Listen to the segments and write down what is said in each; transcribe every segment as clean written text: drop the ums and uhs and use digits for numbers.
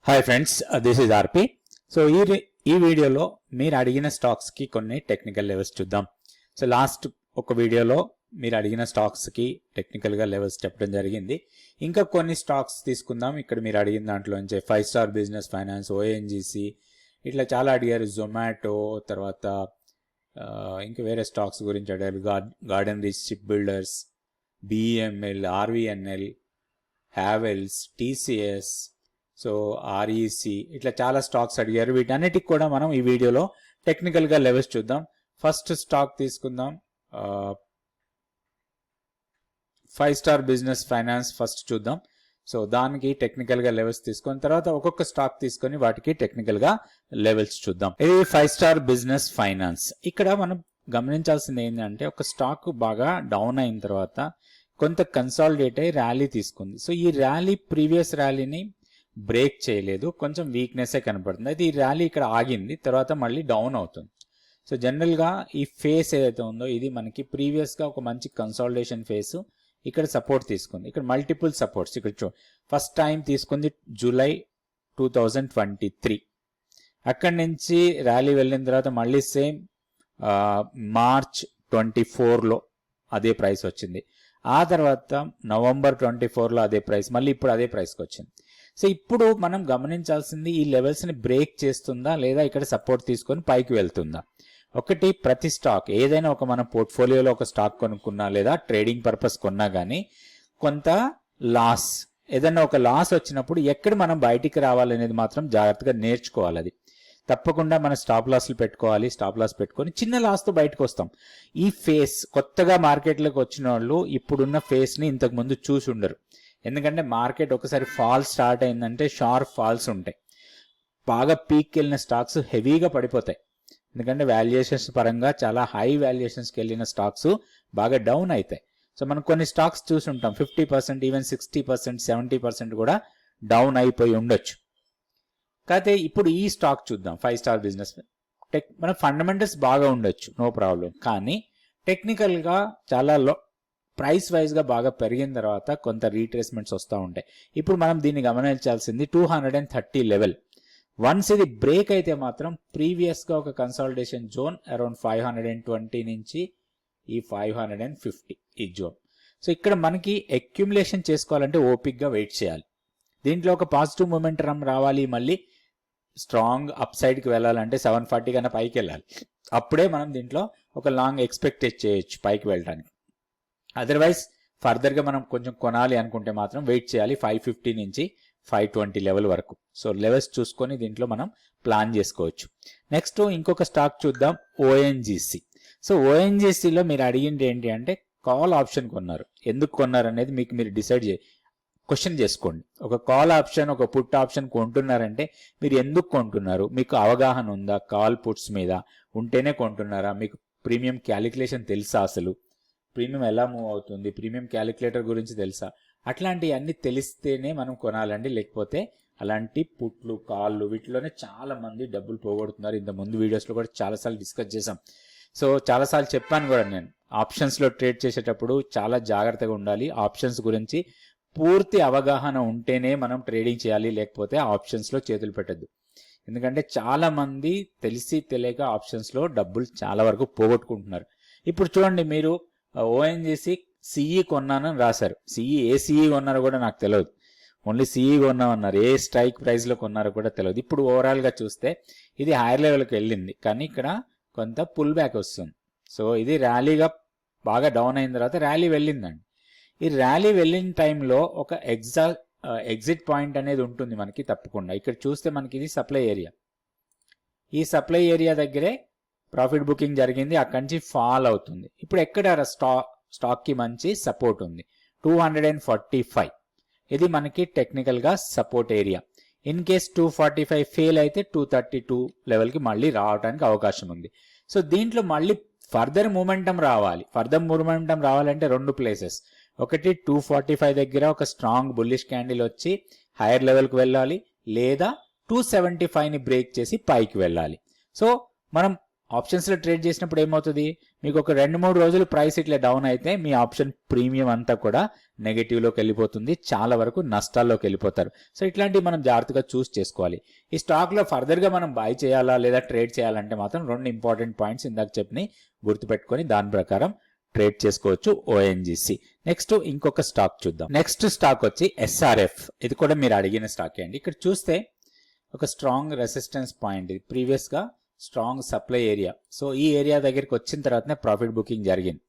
Hi friends, this is RP. So ఈ వీడియోలో మీరు అడిగిన స్టాక్స్కి కొన్ని టెక్నికల్ లెవెల్స్ చూద్దాం. సో లాస్ట్ ఒక వీడియోలో మీరు అడిగిన స్టాక్స్కి టెక్నికల్గా లెవెల్స్ చెప్పడం జరిగింది. ఇంకా కొన్ని స్టాక్స్ తీసుకుందాం. ఇక్కడ మీరు అడిగిన దాంట్లోంచి 5 స్టార్ బిజినెస్ ఫైనాన్స్, ఓఎన్జీసీ, ఇట్లా చాలా అడిగారు. జొమాటో, తర్వాత ఇంకా వేరే స్టాక్స్ గురించి అడిగారు. Garden reach ship builders, BML, RVNL, Havells, TCS, so REC, ఇట్లా చాలా స్టాక్స్ అడిగారు. వీటన్నిటికి కూడా మనం ఈ వీడియోలో టెక్నికల్గా లెవెల్స్ చూద్దాం. ఫస్ట్ స్టాక్ తీసుకుందాం, 5 స్టార్ బిజినెస్ ఫైనాన్స్ ఫస్ట్ చూద్దాం. సో దానికి టెక్నికల్గా లెవెల్స్ తీసుకున్న తర్వాత ఒక్కొక్క స్టాక్ తీసుకొని వాటికి టెక్నికల్గా లెవెల్స్ చూద్దాం. ఇది 5 స్టార్ బిజినెస్ ఫైనాన్స్. ఇక్కడ మనం గమనించాల్సింది ఏంటంటే, ఒక స్టాక్ బాగా డౌన్ అయిన తర్వాత కొంత కన్సాలిడేట్ అయ్యి ర్యాలీ తీసుకుంది. సో ఈ ర్యాలీ ప్రీవియస్ ర్యాలీని బ్రేక్ చేయలేదు, కొంచెం వీక్నెస్సే కనపడుతుంది. అయితే ఈ ర్యాలీ ఇక్కడ ఆగింది, తర్వాత మళ్ళీ డౌన్ అవుతుంది. సో జనరల్గా ఈ ఫేస్ ఏదైతే ఉందో ఇది మనకి ప్రీవియస్గా ఒక మంచి కన్సాలిడేషన్ ఫేస్, ఇక్కడ సపోర్ట్ తీసుకుంది. ఇక్కడ మల్టిపుల్ సపోర్ట్స్ ఇక్కడ ఫస్ట్ టైం తీసుకుంది జూలై 2023. అక్కడి నుంచి ర్యాలీ వెళ్ళిన తర్వాత మళ్ళీ సేమ్ మార్చ్ 24లో అదే ప్రైస్ వచ్చింది. ఆ తర్వాత నవంబర్ 24లో అదే ప్రైస్, మళ్ళీ ఇప్పుడు అదే ప్రైస్కి వచ్చింది. సో ఇప్పుడు మనం గమనించాల్సింది ఈ లెవెల్స్ని బ్రేక్ చేస్తుందా లేదా ఇక్కడ సపోర్ట్ తీసుకొని పైకి వెళ్తుందా. ఒకటి, ప్రతి స్టాక్ ఏదైనా ఒక మన పోర్ట్ఫోలియోలో ఒక స్టాక్ కొనుక్కున్నా లేదా ట్రేడింగ్ పర్పస్ కొన్నా కానీ కొంత లాస్, ఏదైనా ఒక లాస్ వచ్చినప్పుడు ఎక్కడ మనం బయటికి రావాలనేది మాత్రం జాగ్రత్తగా నేర్చుకోవాలి. అది తప్పకుండా మన స్టాప్ లాస్లు పెట్టుకోవాలి. స్టాప్ లాస్ పెట్టుకొని చిన్న లాస్తో బయటకు వస్తాం. ఈ ఫేస్ కొత్తగా మార్కెట్లోకి వచ్చిన వాళ్ళు ఇప్పుడున్న ఫేస్ని ఇంతకుముందు చూసి ఉండరు. ఎందుకంటే మార్కెట్ ఒకసారి ఫాల్ స్టార్ట్ అయిందంటే షార్ప్ ఫాల్స్ ఉంటాయి. బాగా పీక్కి వెళ్ళిన స్టాక్స్ హెవీగా పడిపోతాయి. ఎందుకంటే వాల్యుయేషన్స్ పరంగా చాలా హై వాల్యుయేషన్స్కి వెళ్ళిన స్టాక్స్ బాగా డౌన్ అవుతాయి. సో మనం కొన్ని స్టాక్స్ చూసి ఉంటాం 50%, ఈవెన్ 60%, 70% కూడా డౌన్ అయిపోయి ఉండొచ్చు. కాకపోతే ఇప్పుడు ఈ స్టాక్ చూద్దాం, 5 స్టార్ బిజినెస్. మన ఫండమెంటల్స్ బాగా ఉండొచ్చు, నో ప్రాబ్లం. కానీ టెక్నికల్గా చాలా ప్రైస్ వైజ్గా బాగా పెరిగిన తర్వాత కొంత రీట్రేస్మెంట్స్ వస్తూ ఉంటాయి. ఇప్పుడు మనం దీన్ని గమనించాల్సింది 230 లెవెల్. వన్స్ ఇది బ్రేక్ అయితే మాత్రం ప్రీవియస్గా ఒక కన్సాలిడేషన్ జోన్ అరౌండ్ 520 నుంచి ఈ 550 ఈ జోన్. సో ఇక్కడ మనకి అక్యుములేషన్ చేసుకోవాలంటే ఓపిక్గా వెయిట్ చేయాలి. దీంట్లో ఒక పాజిటివ్ మొమెంటం రావాలి, మళ్ళీ స్ట్రాంగ్ అప్ సైడ్కి వెళ్ళాలంటే 740 కన్నా పైకి వెళ్ళాలి. అప్పుడే మనం దీంట్లో ఒక లాంగ్ ఎక్స్పెక్ట్ చేయొచ్చు పైకి వెళ్ళడానికి. అదర్వైజ్ ఫర్దర్గా మనం కొంచెం కొనాలి అనుకుంటే మాత్రం వెయిట్ చేయాలి 550 నుంచి 520 లెవెల్ వరకు. సో లెవెల్స్ చూసుకొని దీంట్లో మనం ప్లాన్ చేసుకోవచ్చు. నెక్స్ట్ ఇంకొక స్టాక్ చూద్దాం, ఓఎన్జీసీ. సో ఓఎన్జీసీలో మీరు అడిగింది ఏంటి అంటే, కాల్ ఆప్షన్ కొన్నారు. ఎందుకు కొన్నారు అనేది మీకు మీరు క్వశ్చన్ చేసుకోండి. ఒక కాల్ ఆప్షన్, ఒక పుట్ ఆప్షన్ కొంటున్నారంటే మీరు ఎందుకు కొంటున్నారు, మీకు అవగాహన ఉందా, కాల్ పుట్స్ మీద ఉంటేనే కొంటున్నారా, మీకు ప్రీమియం క్యాలిక్యులేషన్ తెలుసా, అసలు ప్రీమియం ఎలా మూవ్ అవుతుంది, ప్రీమియం క్యాలిక్యులేటర్ గురించి తెలుసా, అట్లాంటివన్నీ తెలిస్తేనే మనం కొనాలండి. లేకపోతే అలాంటి పుట్లు, కాళ్ళు వీటిలోనే చాలా మంది డబ్బులు పోగొడుతున్నారు. ఇంత ముందు వీడియోస్లో కూడా చాలాసార్లు డిస్కస్ చేసాం. సో చాలాసార్లు చెప్పాను కూడా నేను, ఆప్షన్స్లో ట్రేడ్ చేసేటప్పుడు చాలా జాగ్రత్తగా ఉండాలి. ఆప్షన్స్ గురించి పూర్తి అవగాహన ఉంటేనే మనం ట్రేడింగ్ చేయాలి, లేకపోతే ఆప్షన్స్లో చేతులు పెట్టద్దు. ఎందుకంటే చాలా మంది తెలిసి తెలియక ఆప్షన్స్లో డబ్బులు చాలా వరకు పోగొట్టుకుంటున్నారు. ఇప్పుడు చూడండి, మీరు ఓఎన్జీసీ సిఈ కొన్నానని రాశారు. ఏ సిఈ కొన్నారో కూడా నాకు తెలియదు, ఓన్లీ సిఈ కొన్నామన్నారు. ఏ స్ట్రైక్ ప్రైస్లో కొన్నారో కూడా తెలియదు. ఇప్పుడు ఓవరాల్గా చూస్తే ఇది హైయర్ లెవెల్కి వెళ్ళింది, కానీ ఇక్కడ కొంత పుల్ బ్యాక్ వస్తుంది. సో ఇది ర్యాలీగా బాగా డౌన్ అయిన తర్వాత ర్యాలీ వెళ్ళిందండి. ఈ ర్యాలీ వెళ్ళిన టైంలో ఒక ఎగ్జిట్ పాయింట్ అనేది ఉంటుంది మనకి తప్పకుండా. ఇక్కడ చూస్తే మనకి ఇది సప్లై ఏరియా. ఈ సప్లై ఏరియా దగ్గరే ప్రాఫిట్ బుకింగ్ జరిగింది, అక్కడి నుంచి ఫాల్ అవుతుంది. ఇప్పుడు ఎక్కడ స్టాక్కి మంచి సపోర్ట్ ఉంది, 245. ఇది మనకి టెక్నికల్గా support area. In case 245 fail అయితే 232 లెవెల్కి మళ్ళీ రావడానికి అవకాశం ఉంది. సో దీంట్లో మళ్ళీ ఫర్దర్ మూమెంటం రావాలి. ఫర్దర్ మూమెంటం రావాలంటే రెండు ప్లేసెస్. ఒకటి 245 దగ్గర ఒక స్ట్రాంగ్ బుల్లిష్ క్యాండిల్ వచ్చి హైయర్ లెవెల్కి వెళ్ళాలి, లేదా 275ని బ్రేక్ చేసి పైకి వెళ్ళాలి. సో మనం ఆప్షన్స్లో ట్రేడ్ చేసినప్పుడు ఏమవుతుంది, మీకు ఒక 2-3 రోజులు ప్రైస్ ఇట్లా డౌన్ అయితే మీ ఆప్షన్ ప్రీమియం అంతా కూడా నెగటివ్లోకి వెళ్ళిపోతుంది, చాలా వరకు నష్టాల్లోకి వెళ్ళిపోతారు. సో ఇట్లాంటివి మనం జాగ్రత్తగా చూస్ చేసుకోవాలి. ఈ స్టాక్లో ఫర్దర్గా మనం బై చేయాలా లేదా ట్రేడ్ చేయాలంటే మాత్రం 2 ఇంపార్టెంట్ పాయింట్స్ ఇందాక చెప్పి గుర్తుపెట్టుకొని దాని ప్రకారం ట్రేడ్ చేసుకోవచ్చు ఓఎన్జీసీ. నెక్స్ట్ ఇంకొక స్టాక్ చూద్దాం. నెక్స్ట్ స్టాక్ వచ్చి ఎస్ఆర్ఎఫ్. ఇది కూడా మీరు అడిగిన స్టాకే అండి. ఇక్కడ చూస్తే ఒక స్ట్రాంగ్ రెసిస్టెన్స్ పాయింట్, ఇది ప్రీవియస్గా స్ట్రాంగ్ సప్లై ఏరియా. సో ఈ ఏరియా దగ్గరికి వచ్చిన తర్వాతనే ప్రాఫిట్ బుకింగ్ జరిగింది.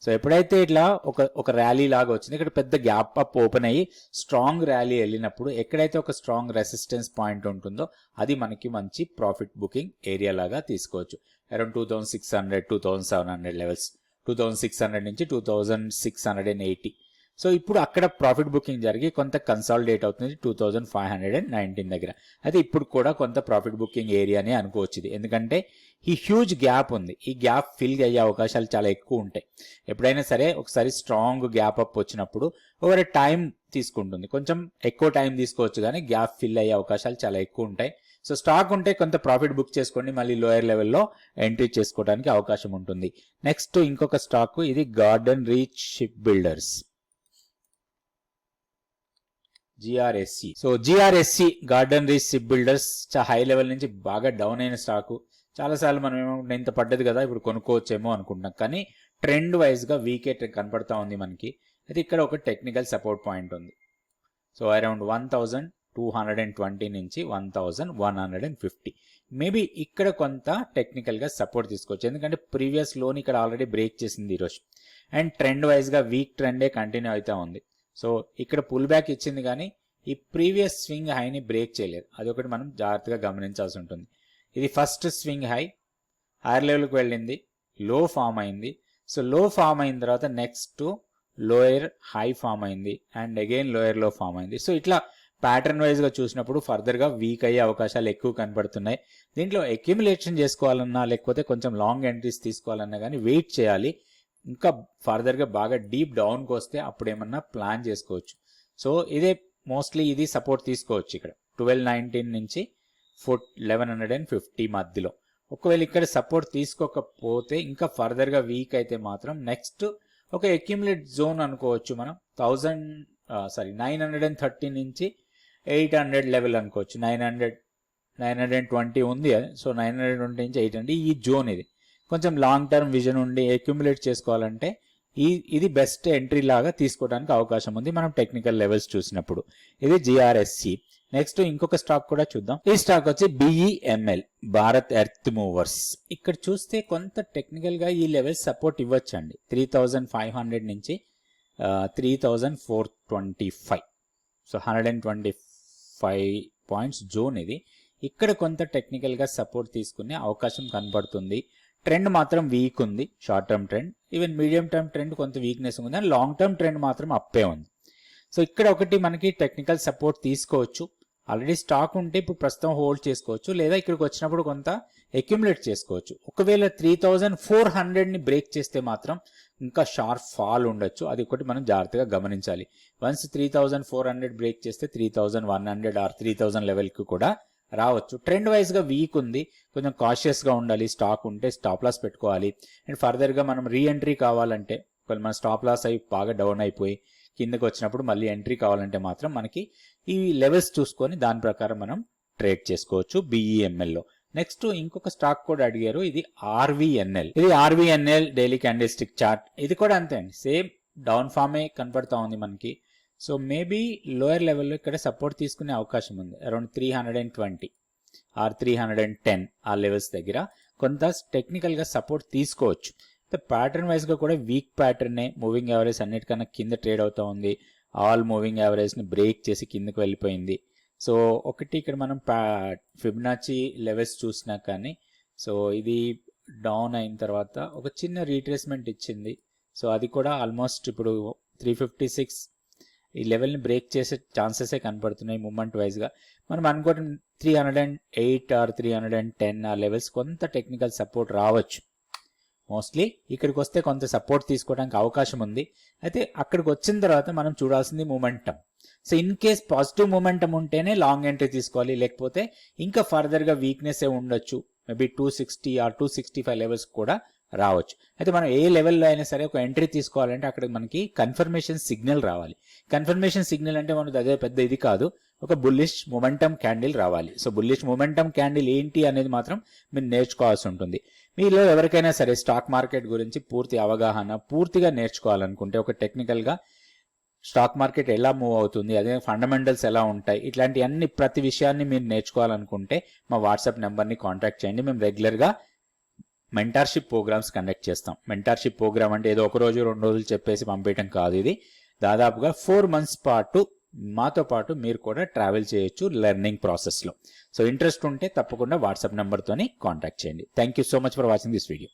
సో ఎప్పుడైతే ఇట్లా ఒక ర్యాలీ లాగా వచ్చింది, ఇక్కడ పెద్ద గ్యాప్ అప్ ఓపెన్ అయ్యి స్ట్రాంగ్ ర్యాలీ వెళ్ళినప్పుడు ఎక్కడైతే ఒక స్ట్రాంగ్ రెసిస్టెన్స్ పాయింట్ ఉంటుందో అది మనకి మంచి ప్రాఫిట్ బుకింగ్ ఏరియా లాగా తీసుకోవచ్చు. అరౌండ్ 2600, 2700 లెవెల్స్, 2600 నుంచి 2680. సో ఇప్పుడు అక్కడ ప్రాఫిట్ బుకింగ్ జరిగి కొంత కన్సాలిడేట్ అవుతుంది 2519 దగ్గర. అయితే ఇప్పుడు కూడా కొంత ప్రాఫిట్ బుకింగ్ ఏరియానే అనుకోవచ్చు ఇది, ఎందుకంటే ఈ హ్యూజ్ గ్యాప్ ఉంది. ఈ గ్యాప్ ఫిల్ అయ్యే అవకాశాలు చాలా ఎక్కువ ఉంటాయి. ఎప్పుడైనా సరే ఒకసారి స్ట్రాంగ్ గ్యాప్ అప్ వచ్చినప్పుడు ఓవర్ టైం తీసుకుంటుంది, కొంచెం ఎక్కువ టైం తీసుకోవచ్చు, కానీ గ్యాప్ ఫిల్ అయ్యే అవకాశాలు చాలా ఎక్కువ ఉంటాయి. సో స్టాక్ ఉంటే కొంత ప్రాఫిట్ బుక్ చేసుకోండి, మళ్ళీ లోయర్ లెవెల్లో ఎంట్రీ చేసుకోవడానికి అవకాశం ఉంటుంది. నెక్స్ట్ ఇంకొక స్టాక్, ఇది garden reach ship builders, GRSC. So GRSC garden reach ship builders high level నుంచి బాగా డౌన్ అయిన స్టాకు. చాలాసార్లు మనం ఏమనుకుంటాం ఇంత పడ్డది కదా ఇప్పుడు కొనుక్కోవచ్చేమో అనుకుంటున్నాం, కానీ ట్రెండ్ వైజ్గా వీకే కనపడతా ఉంది మనకి. అయితే ఇక్కడ ఒక టెక్నికల్ సపోర్ట్ పాయింట్ ఉంది. సో అరౌండ్ 1220 నుంచి 1150 మేబీ ఇక్కడ కొంత టెక్నికల్గా సపోర్ట్ తీసుకోవచ్చు, ఎందుకంటే ప్రీవియస్ లోన్ ఇక్కడ ఆల్రెడీ బ్రేక్ చేసింది ఈరోజు, అండ్ ట్రెండ్ వైజ్గా వీక్ ట్రెండే కంటిన్యూ అవుతూ ఉంది. సో ఇక్కడ పుల్ బ్యాక్ ఇచ్చింది, కానీ ఈ ప్రీవియస్ స్వింగ్ హైని బ్రేక్ చేయలేదు, అదొకటి మనం జాగ్రత్తగా గమనించాల్సి ఉంటుంది. ఇది ఫస్ట్ స్వింగ్ హై హైయర్ లెవెల్కి వెళ్ళింది, లో ఫామ్ అయింది. సో లో ఫామ్ అయిన తర్వాత నెక్స్ట్ లోయర్ హై ఫామ్ అయింది, అండ్ అగైన్ లోయర్ లో ఫామ్ అయింది. సో ఇట్లా ప్యాటర్న్ వైజ్గా చూసినప్పుడు ఫర్దర్గా వీక్ అయ్యే అవకాశాలు ఎక్కువ కనపడుతున్నాయి. దీంట్లో అక్యుములేషన్ చేసుకోవాలన్నా లేకపోతే కొంచెం లాంగ్ ఎంట్రీస్ తీసుకోవాలన్నా కానీ వెయిట్ చేయాలి. ఇంకా ఫర్దర్గా బాగా డీప్ డౌన్కి వస్తే అప్పుడు ఏమన్నా ప్లాన్ చేసుకోవచ్చు. సో ఇదే మోస్ట్లీ ఇది సపోర్ట్ తీసుకోవచ్చు ఇక్కడ 1219 నుంచి 1150 మధ్యలో. ఒకవేళ ఇక్కడ సపోర్ట్ తీసుకోకపోతే ఇంకా ఫర్దర్గా వీక్ అయితే మాత్రం నెక్స్ట్ ఒక అక్యుములేట్ జోన్ అనుకోవచ్చు మనం 930 నుంచి 800 లెవెల్ అనుకోవచ్చు. 920 ఉంది, సో 920 నుంచి 800 ఈ జోన్. ఇది కొంచెం లాంగ్ టర్మ్ విజన్ ఉండి అక్యుములేట్ చేసుకోవాలంటే ఇది బెస్ట్ ఎంట్రీ లాగా తీసుకోవడానికి అవకాశం ఉంది మనం టెక్నికల్ లెవెల్స్ చూసినప్పుడు. ఇది జిఆర్ఎస్సి. నెక్స్ట్ ఇంకొక స్టాక్ కూడా చూద్దాం. ఈ స్టాక్ వచ్చి బిఈఎంఎల్, భారత్ ఎర్త్ మూవర్స్. ఇక్కడ చూస్తే కొంత టెక్నికల్ గా ఈ లెవెల్ సపోర్ట్ ఇవ్వచ్చు అండి, 3500 నుంచి 3425. సో 125 పాయింట్స్ జోన్ ఇది. ఇక్కడ కొంత టెక్నికల్ గా సపోర్ట్ తీసుకునే అవకాశం కనబడుతుంది. ట్రెండ్ మాత్రం వీక్ ఉంది, short term trend, even medium term trend కొంత వీక్నెస్ ఉంది, అండ్ లాంగ్ టర్మ్ ట్రెండ్ మాత్రం అప్పే ఉంది. సో ఇక్కడ ఒకటి మనకి టెక్నికల్ సపోర్ట్ తీసుకోవచ్చు. ఆల్రెడీ స్టాక్ ఉంటే ఇప్పుడు ప్రస్తుతం హోల్డ్ చేసుకోవచ్చు, లేదా ఇక్కడికి వచ్చినప్పుడు కొంత అక్యుములేట్ చేసుకోవచ్చు. ఒకవేళ 3400ని బ్రేక్ చేస్తే మాత్రం ఇంకా షార్ప్ ఫాల్ ఉండొచ్చు, అది ఒకటి మనం జాగ్రత్తగా గమనించాలి. వన్స్ 3400 బ్రేక్ చేస్తే 3100 ఆర్ 3000 లెవెల్కి కూడా రావచ్చు. ట్రెండ్ వైజ్గా వీక్ ఉంది, కొంచెం కాషియస్గా ఉండాలి. స్టాక్ ఉంటే స్టాప్ లాస్ పెట్టుకోవాలి. అండ్ ఫర్దర్గా మనం రీఎంట్రీ కావాలంటే, ఒకవేళ మన స్టాప్ లాస్ అయి బాగా డౌన్ అయిపోయి కిందకి వచ్చినప్పుడు మళ్ళీ ఎంట్రీ కావాలంటే మాత్రం మనకి ఈ లెవెల్స్ చూసుకొని దాని ప్రకారం మనం ట్రేడ్ చేసుకోవచ్చు బిఈఎంఎల్లో. నెక్స్ట్ ఇంకొక స్టాక్ కూడా అడిగారు, ఇది ఆర్వీఎన్ఎల్. ఇది RVNL daily candle stick chart. ఇది కూడా అంతే అండి, సేమ్ డౌన్ ఫామే కనపడతా ఉంది మనకి. సో మేబీ లోయర్ లెవెల్లో ఇక్కడ సపోర్ట్ తీసుకునే అవకాశం ఉంది, అరౌండ్ 320 ఆర్ 310 ఆ లెవెల్స్ దగ్గర కొంత టెక్నికల్గా సపోర్ట్ తీసుకోవచ్చు. ప్యాటర్న్ వైజ్గా కూడా వీక్ ప్యాటర్నే, మూవింగ్ యావరేజ్ అన్నిటికన్నా కింద ట్రేడ్ అవుతా ఉంది. ఆల్ మూవింగ్ యావరేజ్ని బ్రేక్ చేసి కిందకి వెళ్ళిపోయింది. సో ఒకటి ఇక్కడ మనం ఫిబొనాచి లెవెల్స్ చూసినా కానీ, సో ఇది డౌన్ అయిన తర్వాత ఒక చిన్న రీట్రేస్మెంట్ ఇచ్చింది. సో అది కూడా ఆల్మోస్ట్ ఇప్పుడు 356 ఈ లెవెల్ని బ్రేక్ చేసే ఛాన్సెసే కనపడుతున్నాయి మూమెంట్ వైజ్గా. మనం అనుకోవడం 308 ఆర్ 310 ఆ లెవెల్స్ కొంత టెక్నికల్ సపోర్ట్ రావచ్చు. మోస్ట్లీ ఇక్కడికి వస్తే కొంత సపోర్ట్ తీసుకోవడానికి అవకాశం ఉంది. అయితే అక్కడికి వచ్చిన తర్వాత మనం చూడాల్సింది momentum. So in case positive momentum ఉంటేనే లాంగ్ ఎంట్రీ తీసుకోవాలి, లేకపోతే ఇంకా ఫర్దర్గా వీక్నెస్ ఉండొచ్చు. మేబీ 260 ఆర్ 265 లెవెల్స్ కూడా రావచ్చు. అయితే మనం ఏ లెవెల్లో అయినా సరే ఒక ఎంట్రీ తీసుకోవాలంటే అక్కడ మనకి కన్ఫర్మేషన్ సిగ్నల్ రావాలి. కన్ఫర్మేషన్ సిగ్నల్ అంటే మనకు అదే పెద్ద ఇది కాదు, ఒక బుల్లిష్ మొమెంటమ్ క్యాండిల్ రావాలి. సో బుల్లిష్ మొమెంటమ్ క్యాండిల్ ఏంటి అనేది మాత్రం మీరు నేర్చుకోవాల్సి ఉంటుంది. మీలో ఎవరికైనా సరే స్టాక్ మార్కెట్ గురించి పూర్తి అవగాహన, పూర్తిగా నేర్చుకోవాలనుకుంటే, ఒక టెక్నికల్గా స్టాక్ మార్కెట్ ఎలా మూవ్ అవుతుంది, అదే ఫండమెంటల్స్ ఎలా ఉంటాయి, ఇట్లాంటి అన్ని ప్రతి విషయాన్ని మీరు నేర్చుకోవాలనుకుంటే మా వాట్సాప్ నెంబర్ని కాంటాక్ట్ చేయండి. మేము రెగ్యులర్గా మెంటార్షిప్ ప్రోగ్రామ్స్ కండక్ట్ చేస్తాం. మెంటార్షిప్ ప్రోగ్రామ్ అంటే ఏదో ఒక రోజు 2 రోజులు చెప్పేసి పంపించడం కాదు. ఇది దాదాపుగా 4 months పాటు మాతో పాటు మీరు కూడా ట్రావెల్ చేయొచ్చు లెర్నింగ్ ప్రాసెస్లో. సో ఇంట్రెస్ట్ ఉంటే తప్పకుండా వాట్సాప్ నెంబర్తోని కాంటాక్ట్ చేయండి. Thank you so much for watching this video.